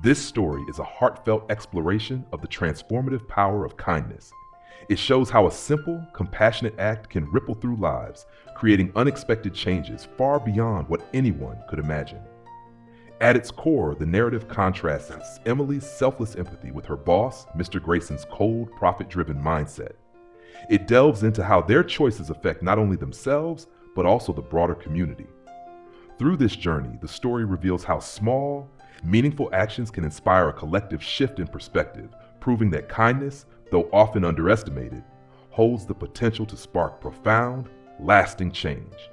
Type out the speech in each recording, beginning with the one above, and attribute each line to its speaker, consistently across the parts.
Speaker 1: This story is a heartfelt exploration of the transformative power of kindness. It shows how a simple, compassionate act can ripple through lives, creating unexpected changes far beyond what anyone could imagine. At its core, the narrative contrasts Emily's selfless empathy with her boss, Mr. Grayson's cold, profit-driven mindset. It delves into how their choices affect not only themselves, but also the broader community. Through this journey, the story reveals how small, meaningful actions can inspire a collective shift in perspective, proving that kindness, though often underestimated, holds the potential to spark profound, lasting change.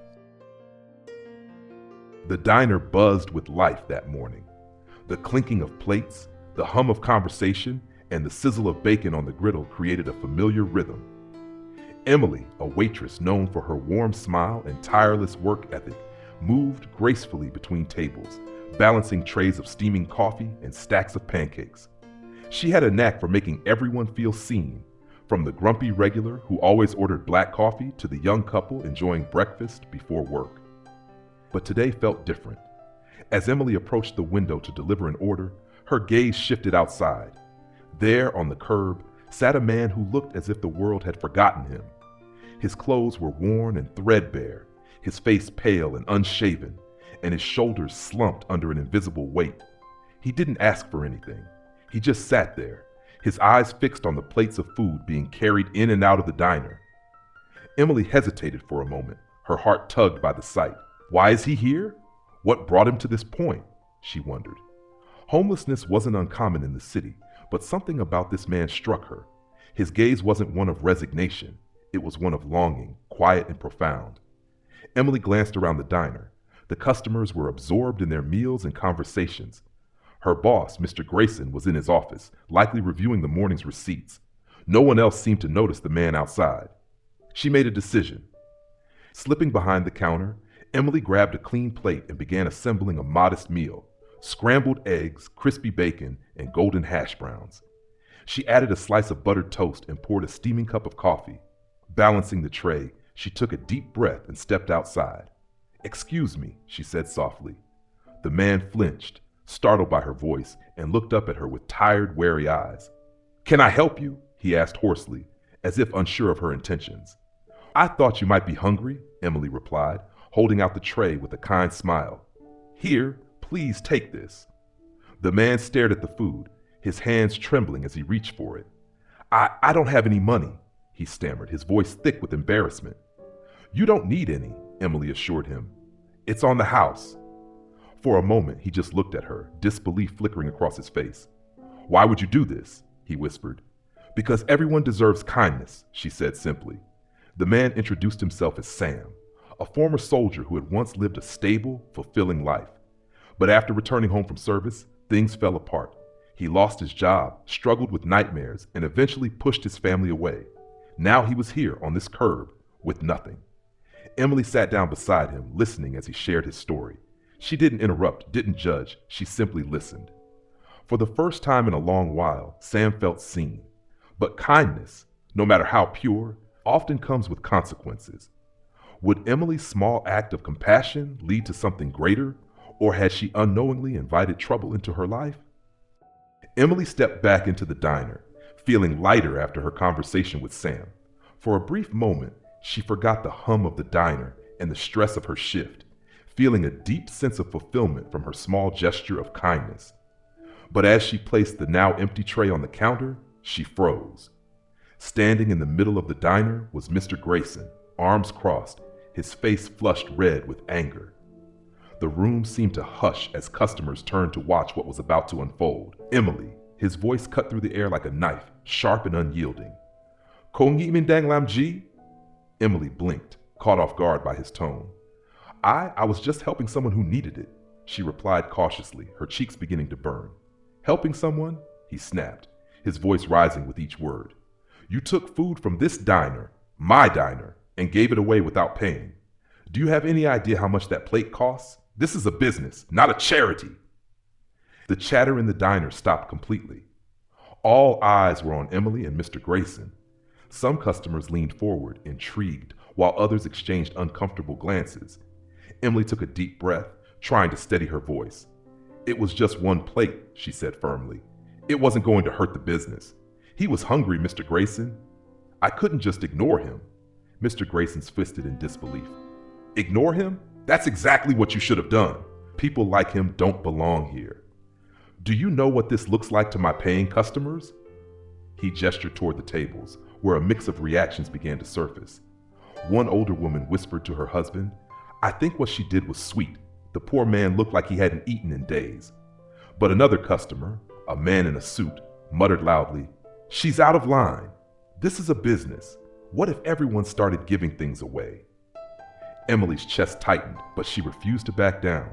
Speaker 1: The diner buzzed with life that morning. The clinking of plates, the hum of conversation, and the sizzle of bacon on the griddle created a familiar rhythm. Emily, a waitress known for her warm smile and tireless work ethic, moved gracefully between tables, balancing trays of steaming coffee and stacks of pancakes. She had a knack for making everyone feel seen, from the grumpy regular who always ordered black coffee to the young couple enjoying breakfast before work. But today felt different. As Emily approached the window to deliver an order, her gaze shifted outside. There, on the curb, sat a man who looked as if the world had forgotten him. His clothes were worn and threadbare, his face pale and unshaven, and his shoulders slumped under an invisible weight. He didn't ask for anything. He just sat there, his eyes fixed on the plates of food being carried in and out of the diner. Emily hesitated for a moment, her heart tugged by the sight. Why is he here? What brought him to this point? She wondered. Homelessness wasn't uncommon in the city, but something about this man struck her. His gaze wasn't one of resignation. It was one of longing, quiet and profound. Emily glanced around the diner. The customers were absorbed in their meals and conversations. Her boss, Mr. Grayson, was in his office, likely reviewing the morning's receipts. No one else seemed to notice the man outside. She made a decision. Slipping behind the counter, Emily grabbed a clean plate and began assembling a modest meal: scrambled eggs, crispy bacon, and golden hash browns. She added a slice of buttered toast and poured a steaming cup of coffee. Balancing the tray, she took a deep breath and stepped outside. "Excuse me," she said softly. The man flinched, startled by her voice, and looked up at her with tired, wary eyes. "Can I help you?" he asked hoarsely, as if unsure of her intentions. "I thought you might be hungry," Emily replied, holding out the tray with a kind smile. "Here, please take this." The man stared at the food, his hands trembling as he reached for it. I don't have any money," he stammered, his voice thick with embarrassment. "You don't need any," Emily assured him. "It's on the house." For a moment, he just looked at her, disbelief flickering across his face. "Why would you do this?" he whispered. "Because everyone deserves kindness," she said simply. The man introduced himself as Sam, a former soldier who had once lived a stable, fulfilling life. But after returning home from service, things fell apart. He lost his job, struggled with nightmares, and eventually pushed his family away. Now he was here on this curb with nothing. Emily sat down beside him, listening as he shared his story. She didn't interrupt, didn't judge, she simply listened. For the first time in a long while, Sam felt seen. But kindness, no matter how pure, often comes with consequences. Would Emily's small act of compassion lead to something greater, or had she unknowingly invited trouble into her life? Emily stepped back into the diner, feeling lighter after her conversation with Sam. For a brief moment, she forgot the hum of the diner and the stress of her shift, feeling a deep sense of fulfillment from her small gesture of kindness. But as she placed the now empty tray on the counter, she froze. Standing in the middle of the diner was Mr. Grayson, arms crossed, his face flushed red with anger. The room seemed to hush as customers turned to watch what was about to unfold. "Emily," his voice cut through the air like a knife, sharp and unyielding. "Kongi Mindang Lam Ji?" Emily blinked, caught off guard by his tone. I was just helping someone who needed it," she replied cautiously, her cheeks beginning to burn. "Helping someone?" he snapped, his voice rising with each word. "You took food from this diner, my diner, and gave it away without paying. Do you have any idea how much that plate costs? This is a business, not a charity." The chatter in the diner stopped completely. All eyes were on Emily and Mr. Grayson. Some customers leaned forward, intrigued, while others exchanged uncomfortable glances. Emily took a deep breath, trying to steady her voice. It was just one plate, she said firmly. It wasn't going to hurt the business. He was hungry, Mr. Grayson. I couldn't just ignore him. Mr. Grayson's twisted in disbelief. Ignore him? That's exactly what you should have done. People like him don't belong here. Do you know what this looks like to my paying customers? He gestured toward the tables, where a mix of reactions began to surface. One older woman whispered to her husband, I think what she did was sweet. The poor man looked like he hadn't eaten in days. But another customer, a man in a suit, muttered loudly, She's out of line. This is a business. What if everyone started giving things away? Emily's chest tightened, but she refused to back down.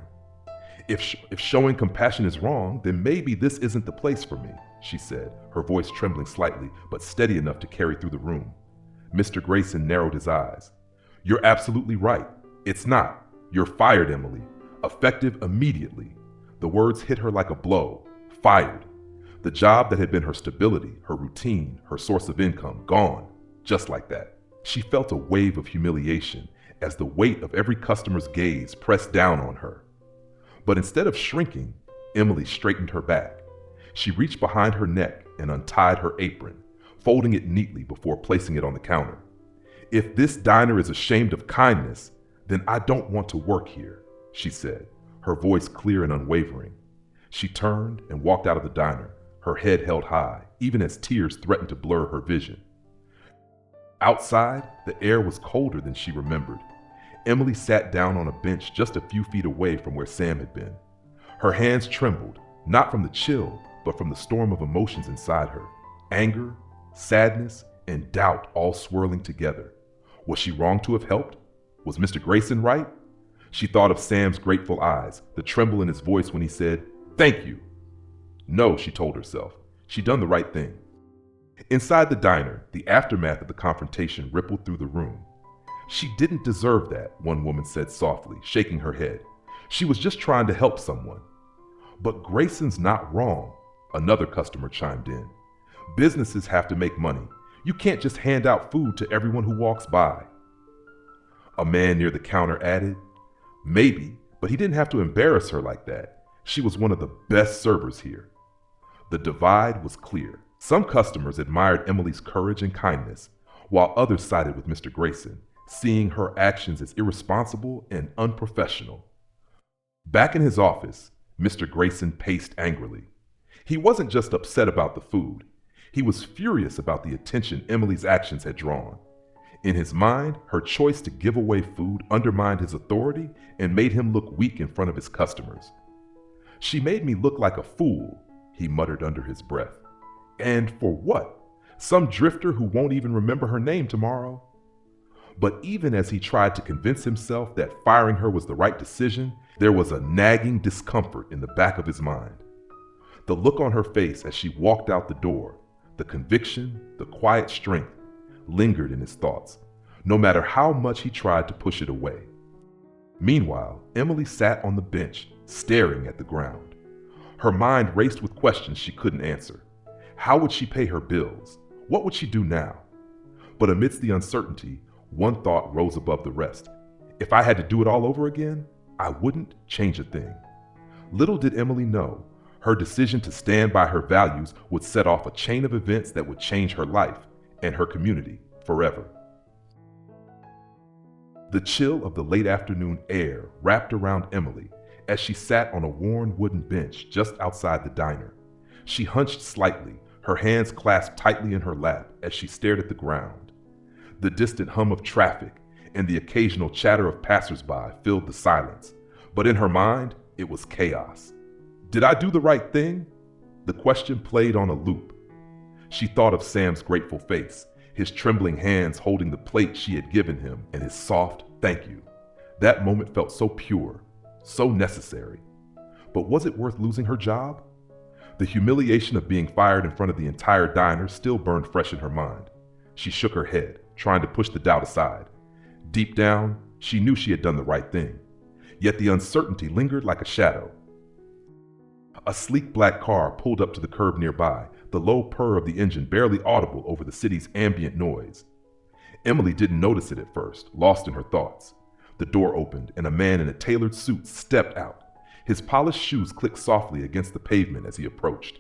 Speaker 1: If showing compassion is wrong, then maybe this isn't the place for me, she said, her voice trembling slightly, but steady enough to carry through the room. Mr. Grayson narrowed his eyes. You're absolutely right. It's not. You're fired, Emily. Effective immediately. The words hit her like a blow. Fired. The job that had been her stability, her routine, her source of income, gone. Just like that. She felt a wave of humiliation as the weight of every customer's gaze pressed down on her. But instead of shrinking, Emily straightened her back. She reached behind her neck and untied her apron, folding it neatly before placing it on the counter. If this diner is ashamed of kindness, then I don't want to work here, she said, her voice clear and unwavering. She turned and walked out of the diner, her head held high, even as tears threatened to blur her vision. Outside, the air was colder than she remembered. Emily sat down on a bench just a few feet away from where Sam had been. Her hands trembled, not from the chill, but from the storm of emotions inside her. Anger, sadness, and doubt all swirling together. Was she wrong to have helped? Was Mr. Grayson right? She thought of Sam's grateful eyes, the tremble in his voice when he said, Thank you. No, she told herself. She'd done the right thing. Inside the diner, the aftermath of the confrontation rippled through the room. She didn't deserve that, one woman said softly, shaking her head. She was just trying to help someone. But Grayson's not wrong, another customer chimed in. Businesses have to make money. You can't just hand out food to everyone who walks by. A man near the counter added, Maybe, but he didn't have to embarrass her like that. She was one of the best servers here. The divide was clear. Some customers admired Emily's courage and kindness, while others sided with Mr. Grayson, seeing her actions as irresponsible and unprofessional. Back in his office, Mr. Grayson paced angrily. He wasn't just upset about the food. He was furious about the attention Emily's actions had drawn. In his mind, her choice to give away food undermined his authority and made him look weak in front of his customers. She made me look like a fool, he muttered under his breath. And for what? Some drifter who won't even remember her name tomorrow? But even as he tried to convince himself that firing her was the right decision, there was a nagging discomfort in the back of his mind. The look on her face as she walked out the door, the conviction, the quiet strength, lingered in his thoughts, no matter how much he tried to push it away. Meanwhile, Emily sat on the bench, staring at the ground. Her mind raced with questions she couldn't answer. How would she pay her bills? What would she do now? But amidst the uncertainty, one thought rose above the rest. If I had to do it all over again, I wouldn't change a thing. Little did Emily know, her decision to stand by her values would set off a chain of events that would change her life and her community forever. The chill of the late afternoon air wrapped around Emily as she sat on a worn wooden bench just outside the diner. She hunched slightly, her hands clasped tightly in her lap as she stared at the ground. The distant hum of traffic and the occasional chatter of passersby filled the silence, but in her mind, it was chaos. Did I do the right thing? The question played on a loop. She thought of Sam's grateful face, his trembling hands holding the plate she had given him, and his soft thank you. That moment felt so pure, so necessary. But was it worth losing her job? The humiliation of being fired in front of the entire diner still burned fresh in her mind. She shook her head, trying to push the doubt aside. Deep down, she knew she had done the right thing. Yet the uncertainty lingered like a shadow. A sleek black car pulled up to the curb nearby, the low purr of the engine barely audible over the city's ambient noise. Emily didn't notice it at first, lost in her thoughts. The door opened and a man in a tailored suit stepped out. His polished shoes clicked softly against the pavement as he approached.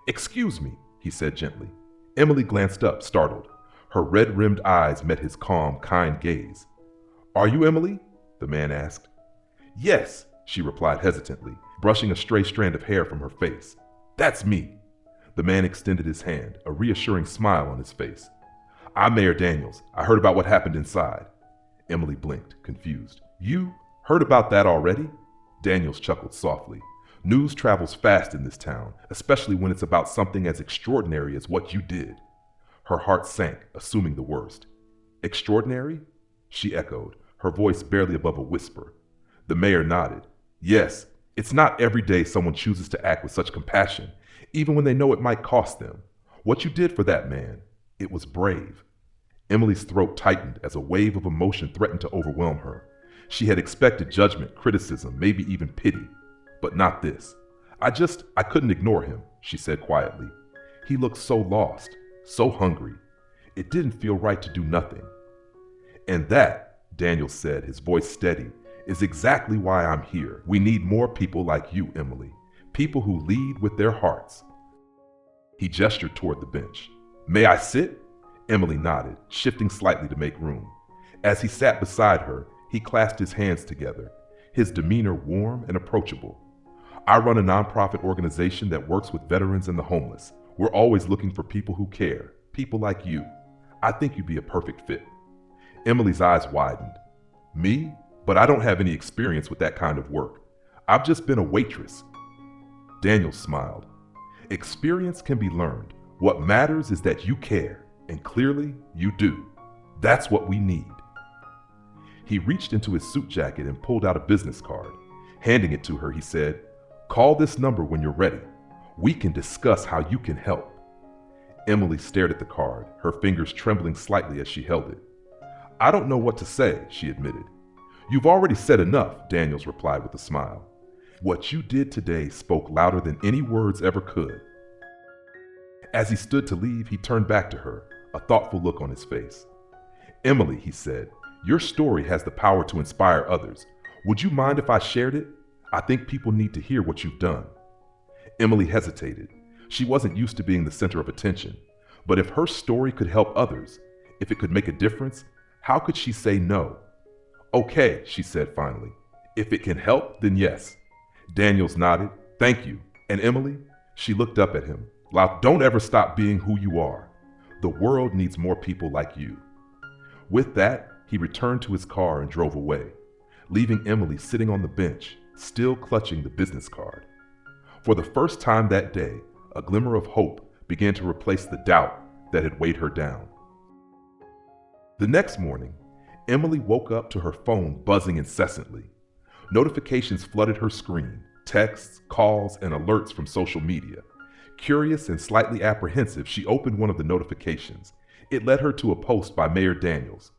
Speaker 1: "Excuse me," he said gently. Emily glanced up, startled. Her red-rimmed eyes met his calm, kind gaze. "Are you Emily?" the man asked. "Yes," she replied hesitantly, brushing a stray strand of hair from her face. "That's me." The man extended his hand, a reassuring smile on his face. "I'm Mayor Daniels. I heard about what happened inside." Emily blinked, confused. "You heard about that already?" Daniels chuckled softly. "News travels fast in this town, especially when it's about something as extraordinary as what you did." Her heart sank, assuming the worst. "Extraordinary?" she echoed, her voice barely above a whisper. The mayor nodded. "Yes, it's not every day someone chooses to act with such compassion, even when they know it might cost them. What you did for that man, it was brave." Emily's throat tightened as a wave of emotion threatened to overwhelm her. She had expected judgment, criticism, maybe even pity, but not this. I couldn't ignore him," she said quietly. "He looked so lost, so hungry. It didn't feel right to do nothing." "And that," Daniel said, his voice steady, "is exactly why I'm here. We need more people like you, Emily. People who lead with their hearts." He gestured toward the bench. "May I sit?" Emily nodded, shifting slightly to make room. As he sat beside her, he clasped his hands together, his demeanor warm and approachable. "I run a nonprofit organization that works with veterans and the homeless. We're always looking for people who care, people like you. I think you'd be a perfect fit." Emily's eyes widened. "Me? But I don't have any experience with that kind of work. I've just been a waitress." Daniel smiled. "Experience can be learned. What matters is that you care, and clearly you do. That's what we need." He reached into his suit jacket and pulled out a business card. Handing it to her, he said, "Call this number when you're ready. We can discuss how you can help." Emily stared at the card, her fingers trembling slightly as she held it. "I don't know what to say," she admitted. "You've already said enough," Daniels replied with a smile. "What you did today spoke louder than any words ever could." As he stood to leave, he turned back to her, a thoughtful look on his face. "Emily," he said, "your story has the power to inspire others. Would you mind if I shared it? I think people need to hear what you've done." Emily hesitated. She wasn't used to being the center of attention, but if her story could help others, if it could make a difference, how could she say no? "Okay," she said finally. "If it can help, then yes." Daniels nodded. "Thank you." And Emily, she looked up at him. "Don't ever stop being who you are. The world needs more people like you." With that, he returned to his car and drove away, leaving Emily sitting on the bench, still clutching the business card. For the first time that day, a glimmer of hope began to replace the doubt that had weighed her down. The next morning, Emily woke up to her phone buzzing incessantly. Notifications flooded her screen, texts, calls, and alerts from social media. Curious and slightly apprehensive, she opened one of the notifications. It led her to a post by Mayor Daniels.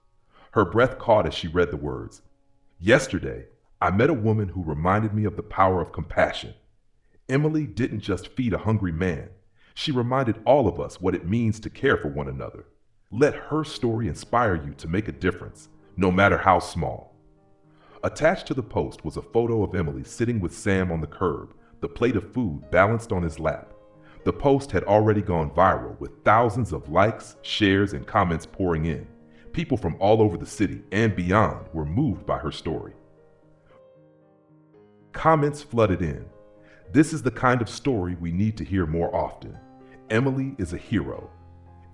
Speaker 1: Her breath caught as she read the words. "Yesterday, I met a woman who reminded me of the power of compassion. Emily didn't just feed a hungry man. She reminded all of us what it means to care for one another. Let her story inspire you to make a difference, no matter how small." Attached to the post was a photo of Emily sitting with Sam on the curb, the plate of food balanced on his lap. The post had already gone viral, with thousands of likes, shares, and comments pouring in. People from all over the city and beyond were moved by her story. Comments flooded in. "This is the kind of story we need to hear more often. Emily is a hero.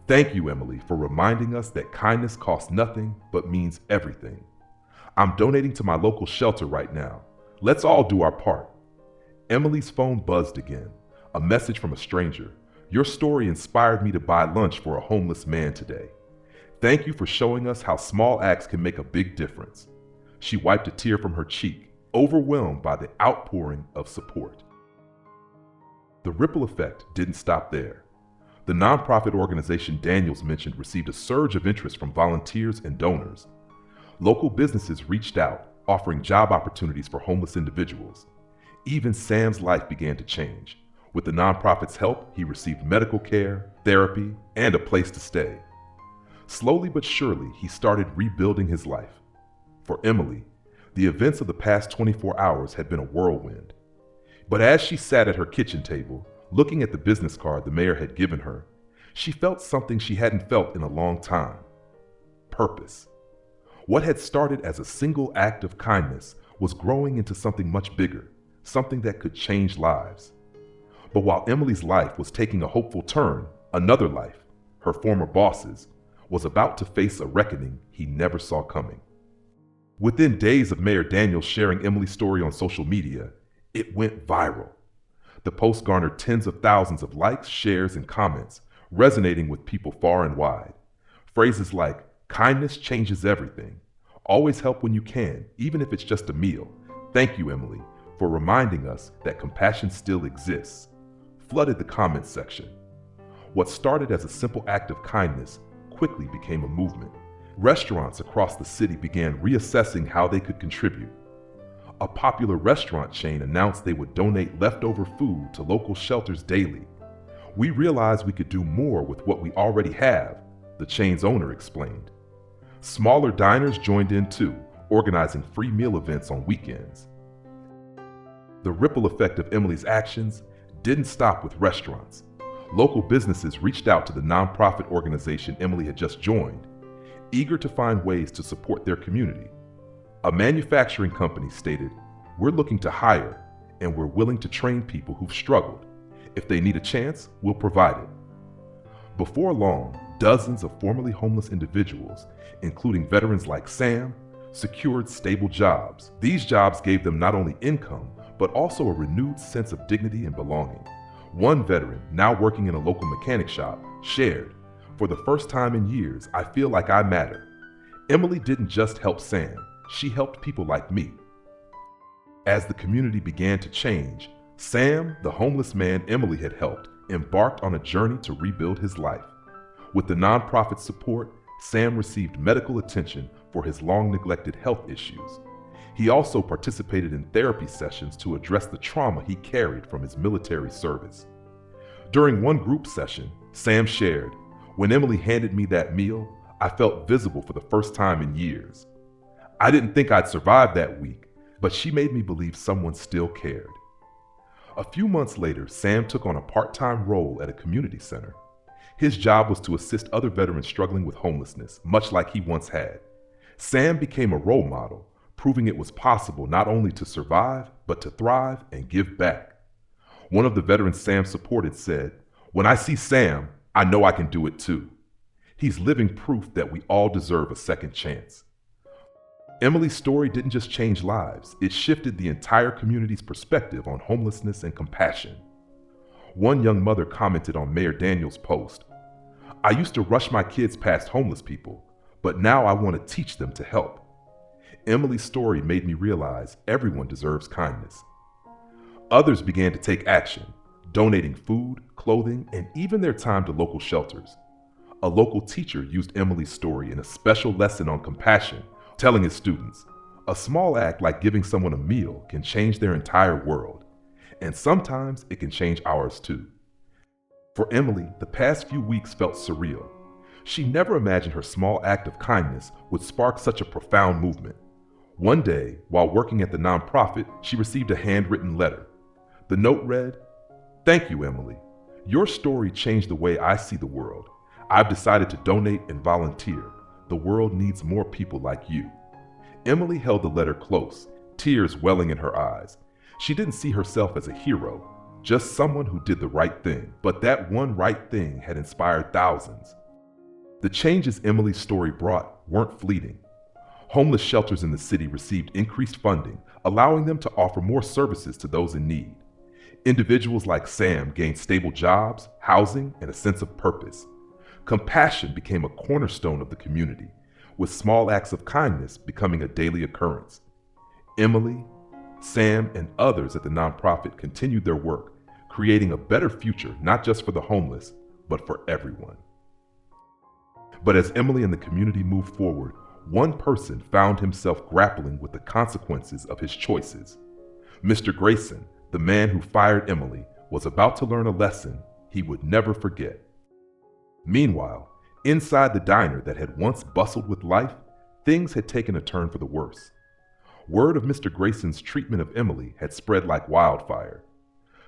Speaker 1: Thank you, Emily, for reminding us that kindness costs nothing but means everything. I'm donating to my local shelter right now. Let's all do our part." Emily's phone buzzed again. A message from a stranger. "Your story inspired me to buy lunch for a homeless man today. Thank you for showing us how small acts can make a big difference." She wiped a tear from her cheek, overwhelmed by the outpouring of support. The ripple effect didn't stop there. The nonprofit organization Daniels mentioned received a surge of interest from volunteers and donors. Local businesses reached out, offering job opportunities for homeless individuals. Even Sam's life began to change. With the nonprofit's help, he received medical care, therapy, and a place to stay. Slowly but surely, he started rebuilding his life. For Emily, the events of the past 24 hours had been a whirlwind. But as she sat at her kitchen table, looking at the business card the mayor had given her, she felt something she hadn't felt in a long time: purpose. What had started as a single act of kindness was growing into something much bigger, something that could change lives. But while Emily's life was taking a hopeful turn, another life, her former boss's, was about to face a reckoning he never saw coming. Within days of Mayor Daniels sharing Emily's story on social media, it went viral. The post garnered tens of thousands of likes, shares, and comments, resonating with people far and wide. Phrases like, "Kindness changes everything," "Always help when you can, even if it's just a meal," "Thank you, Emily, for reminding us that compassion still exists," flooded the comments section. What started as a simple act of kindness quickly became a movement. Restaurants across the city began reassessing how they could contribute. A popular restaurant chain announced they would donate leftover food to local shelters daily. "We realized we could do more with what we already have," the chain's owner explained. Smaller diners joined in too, organizing free meal events on weekends. The ripple effect of Emily's actions didn't stop with restaurants. Local businesses reached out to the nonprofit organization Emily had just joined, eager to find ways to support their community. A manufacturing company stated, "We're looking to hire, and we're willing to train people who've struggled. If they need a chance, we'll provide it." Before long, dozens of formerly homeless individuals, including veterans like Sam, secured stable jobs. These jobs gave them not only income, but also a renewed sense of dignity and belonging. One veteran, now working in a local mechanic shop, shared, "For the first time in years, I feel like I matter." Emily didn't just help Sam, she helped people like me. As the community began to change, Sam, the homeless man Emily had helped, embarked on a journey to rebuild his life. With the nonprofit support, Sam received medical attention for his long-neglected health issues. He also participated in therapy sessions to address the trauma he carried from his military service. During one group session, Sam shared, "When Emily handed me that meal, I felt visible for the first time in years. I didn't think I'd survive that week, but she made me believe someone still cared." A few months later, Sam took on a part-time role at a community center. His job was to assist other veterans struggling with homelessness, much like he once had. Sam became a role model, proving it was possible not only to survive, but to thrive and give back. One of the veterans Sam supported said, "When I see Sam, I know I can do it too. He's living proof that we all deserve a second chance." Emily's story didn't just change lives, it shifted the entire community's perspective on homelessness and compassion. One young mother commented on Mayor Daniels' post, "I used to rush my kids past homeless people, but now I want to teach them to help." Emily's story made me realize everyone deserves kindness. Others began to take action, donating food, clothing, and even their time to local shelters. A local teacher used Emily's story in a special lesson on compassion, telling his students, "A small act like giving someone a meal can change their entire world, and sometimes it can change ours too." For Emily, the past few weeks felt surreal. She never imagined her small act of kindness would spark such a profound movement. One day, while working at the nonprofit, she received a handwritten letter. The note read, "Thank you, Emily. Your story changed the way I see the world. I've decided to donate and volunteer. The world needs more people like you." Emily held the letter close, tears welling in her eyes. She didn't see herself as a hero, just someone who did the right thing. But that one right thing had inspired thousands. The changes Emily's story brought weren't fleeting. Homeless shelters in the city received increased funding, allowing them to offer more services to those in need. Individuals like Sam gained stable jobs, housing, and a sense of purpose. Compassion became a cornerstone of the community, with small acts of kindness becoming a daily occurrence. Emily, Sam, and others at the nonprofit continued their work, creating a better future not just for the homeless, but for everyone. But as Emily and the community moved forward, one person found himself grappling with the consequences of his choices. Mr. Grayson, the man who fired Emily, was about to learn a lesson he would never forget. Meanwhile, inside the diner that had once bustled with life, things had taken a turn for the worse. Word of Mr. Grayson's treatment of Emily had spread like wildfire.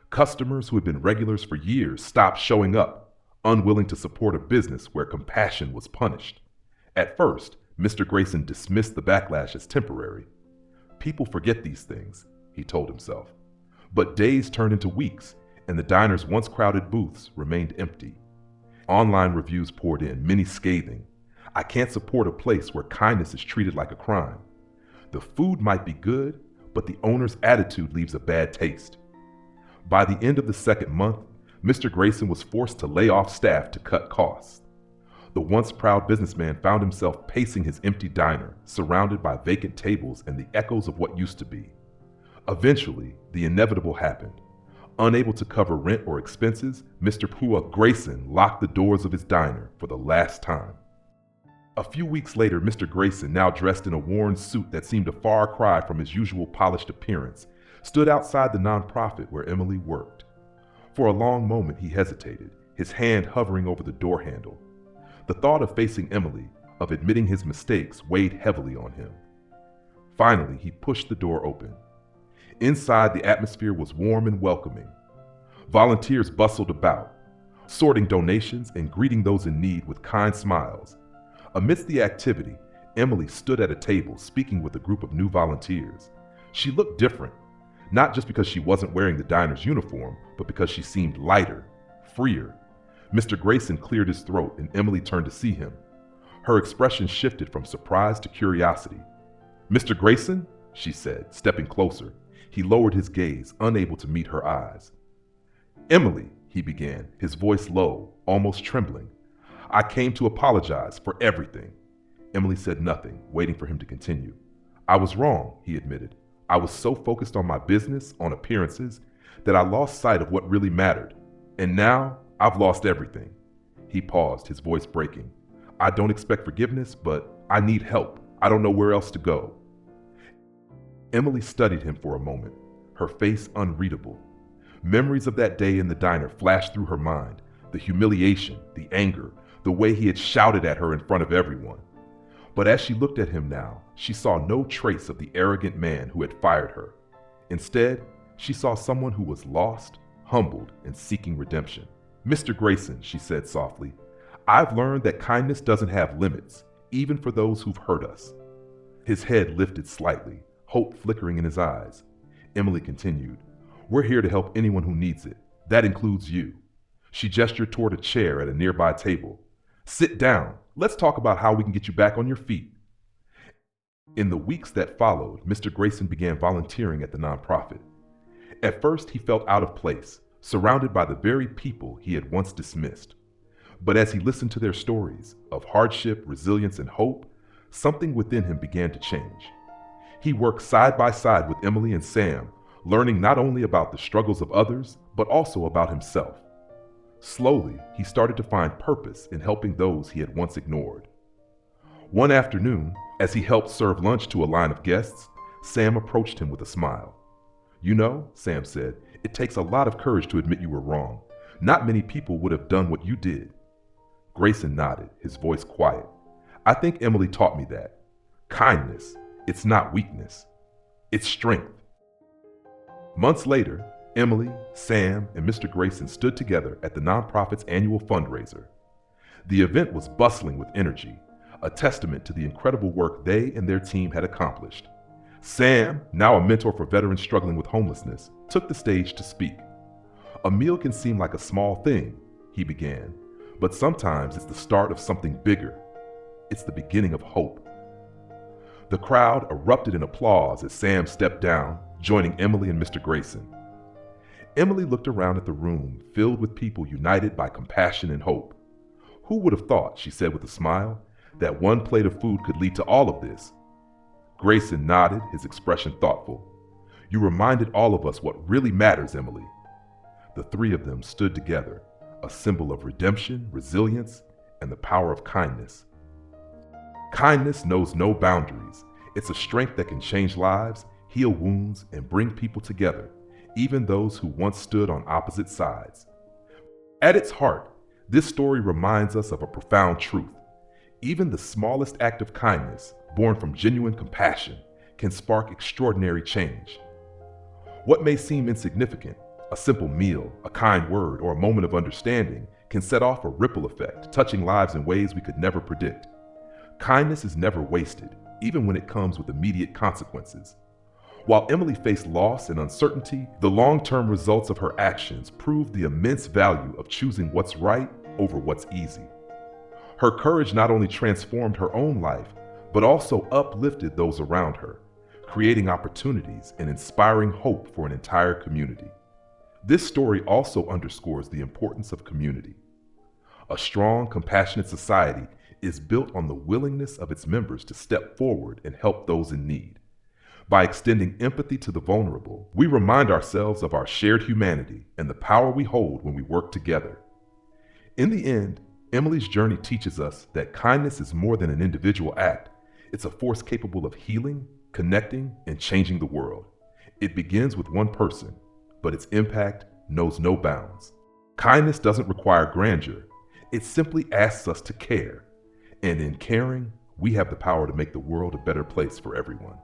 Speaker 1: Customers who had been regulars for years stopped showing up, unwilling to support a business where compassion was punished. At first, Mr. Grayson dismissed the backlash as temporary. People forget these things, he told himself. But days turned into weeks, and the diner's once crowded booths remained empty. Online reviews poured in, many scathing. I can't support a place where kindness is treated like a crime. The food might be good, but the owner's attitude leaves a bad taste. By the end of the second month, Mr. Grayson was forced to lay off staff to cut costs. The once proud businessman found himself pacing his empty diner, surrounded by vacant tables and the echoes of what used to be. Eventually, the inevitable happened. Unable to cover rent or expenses, Mr. Pua Grayson locked the doors of his diner for the last time. A few weeks later, Mr. Grayson, now dressed in a worn suit that seemed a far cry from his usual polished appearance, stood outside the nonprofit where Emily worked. For a long moment he hesitated, his hand hovering over the door handle. The thought of facing Emily, of admitting his mistakes, weighed heavily on him. Finally, he pushed the door open. Inside, the atmosphere was warm and welcoming. Volunteers bustled about, sorting donations and greeting those in need with kind smiles. Amidst the activity, Emily stood at a table speaking with a group of new volunteers. She looked different, not just because she wasn't wearing the diner's uniform, but because she seemed lighter, freer. Mr. Grayson cleared his throat and Emily turned to see him. Her expression shifted from surprise to curiosity. "Mr. Grayson?" she said, stepping closer. He lowered his gaze, unable to meet her eyes. "Emily," he began, his voice low, almost trembling. "I came to apologize for everything." Emily said nothing, waiting for him to continue. "I was wrong," he admitted. "I was so focused on my business, on appearances, that I lost sight of what really mattered. And now, I've lost everything." He paused, his voice breaking. "I don't expect forgiveness, but I need help. I don't know where else to go." Emily studied him for a moment, her face unreadable. Memories of that day in the diner flashed through her mind, the humiliation, the anger, the way he had shouted at her in front of everyone. But as she looked at him now, she saw no trace of the arrogant man who had fired her. Instead, she saw someone who was lost, humbled, and seeking redemption. "Mr. Grayson," she said softly, "I've learned that kindness doesn't have limits, even for those who've hurt us." His head lifted slightly, hope flickering in his eyes. Emily continued, "We're here to help anyone who needs it. That includes you." She gestured toward a chair at a nearby table. "Sit down. Let's talk about how we can get you back on your feet." In the weeks that followed, Mr. Grayson began volunteering at the nonprofit. At first, he felt out of place, surrounded by the very people he had once dismissed. But as he listened to their stories of hardship, resilience, and hope, something within him began to change. He worked side by side with Emily and Sam, learning not only about the struggles of others, but also about himself. Slowly, he started to find purpose in helping those he had once ignored. One afternoon, as he helped serve lunch to a line of guests, Sam approached him with a smile. "You know," Sam said, "it takes a lot of courage to admit you were wrong. Not many people would have done what you did." Grayson nodded, his voice quiet. "I think Emily taught me that. Kindness, it's not weakness. It's strength." Months later, Emily, Sam, and Mr. Grayson stood together at the nonprofit's annual fundraiser. The event was bustling with energy, a testament to the incredible work they and their team had accomplished. Sam, now a mentor for veterans struggling with homelessness, took the stage to speak. "A meal can seem like a small thing," he began, "but sometimes it's the start of something bigger. It's the beginning of hope." The crowd erupted in applause as Sam stepped down, joining Emily and Mr. Grayson. Emily looked around at the room, filled with people united by compassion and hope. "Who would have thought," she said with a smile, "that one plate of food could lead to all of this?" Grayson nodded, his expression thoughtful. "You reminded all of us what really matters, Emily." The three of them stood together, a symbol of redemption, resilience, and the power of kindness. Kindness knows no boundaries. It's a strength that can change lives, heal wounds, and bring people together, even those who once stood on opposite sides. At its heart, this story reminds us of a profound truth. Even the smallest act of kindness, born from genuine compassion, can spark extraordinary change. What may seem insignificant, A simple meal, a kind word, or a moment of understanding can set off a ripple effect, touching lives in ways we could never predict. Kindness is never wasted, even when it comes with immediate consequences. While Emily faced loss and uncertainty, the long-term results of her actions proved the immense value of choosing what's right over what's easy. Her courage not only transformed her own life, but also uplifted those around her, creating opportunities and inspiring hope for an entire community. This story also underscores the importance of community. A strong, compassionate society is built on the willingness of its members to step forward and help those in need. By extending empathy to the vulnerable, we remind ourselves of our shared humanity and the power we hold when we work together. In the end, Emily's journey teaches us that kindness is more than an individual act. It's a force capable of healing, connecting, and changing the world. It begins with one person, but its impact knows no bounds. Kindness doesn't require grandeur. It simply asks us to care. And in caring, we have the power to make the world a better place for everyone.